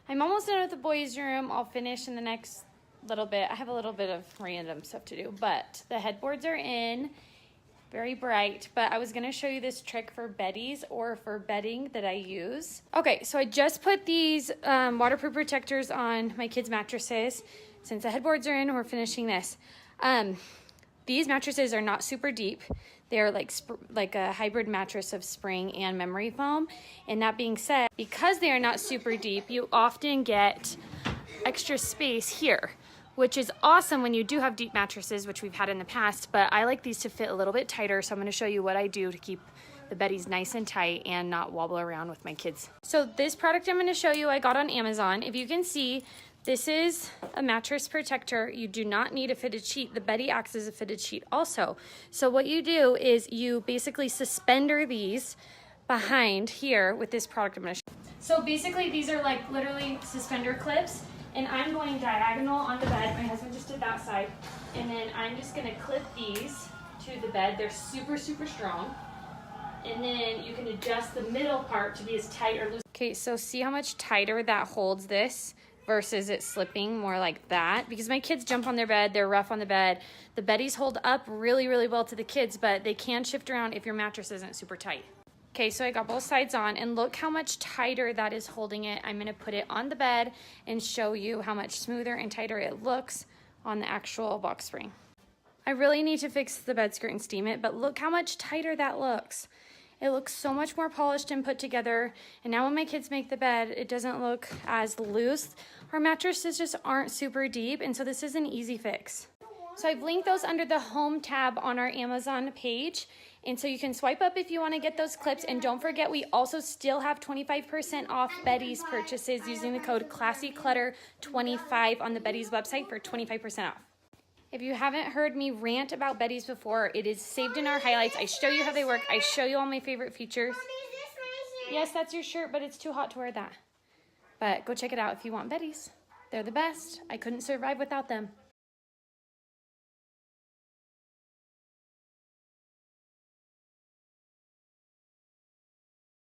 I'm almost done with the boys' room. I'll finish in the next little bit. I have a little bit of random stuff to do, but the headboards are in, very bright. But I was gonna show you this trick for beddies or for bedding that I use. Okay, so I just put these waterproof protectors on my kids' mattresses. Since the headboards are in, we're finishing this. These mattresses are not super deep. They're like a hybrid mattress of spring and memory foam. And that being said, because they are not super deep, you often get extra space here, which is awesome when you do have deep mattresses, which we've had in the past, but I like these to fit a little bit tighter, so I'm gonna show you what I do to keep the beddies nice and tight and not wobble around with my kids. So this product I'm gonna show you I got on Amazon. If you can see, this is a mattress protector. You do not need a fitted sheet. The Beddy acts as a fitted sheet also. So what you do is you basically suspender these behind here with this product I'm gonna show you. So basically these are like literally suspender clips, and I'm going diagonal on the bed. My husband just did that side. And then I'm just gonna clip these to the bed. They're super, super strong. And then you can adjust the middle part to be as tight or loose. Okay, so see how much tighter that holds this versus it slipping more like that? Because my kids jump on their bed, they're rough on the bed. The beddies hold up really, really well to the kids, but they can shift around if your mattress isn't super tight. Okay, so I got both sides on, and look how much tighter that is holding it. I'm gonna put it on the bed and show you how much smoother and tighter it looks on the actual box spring. I really need to fix the bed skirt and steam it, but look how much tighter that looks. It looks so much more polished and put together. And now when my kids make the bed, it doesn't look as loose. Our mattresses just aren't super deep, and so this is an easy fix. So I've linked those under the home tab on our Amazon page. And so you can swipe up if you want to get those clips. And don't forget, we also still have 25% off Beddy's purchases using the code ClassyClutter25 on the Beddy's website for 25% off. If you haven't heard me rant about Beddy's before, it is saved in our highlights. I show you how they work. I show you all my favorite features. Yes, that's your shirt, but it's too hot to wear that. But go check it out if you want Beddy's. They're the best. I couldn't survive without them.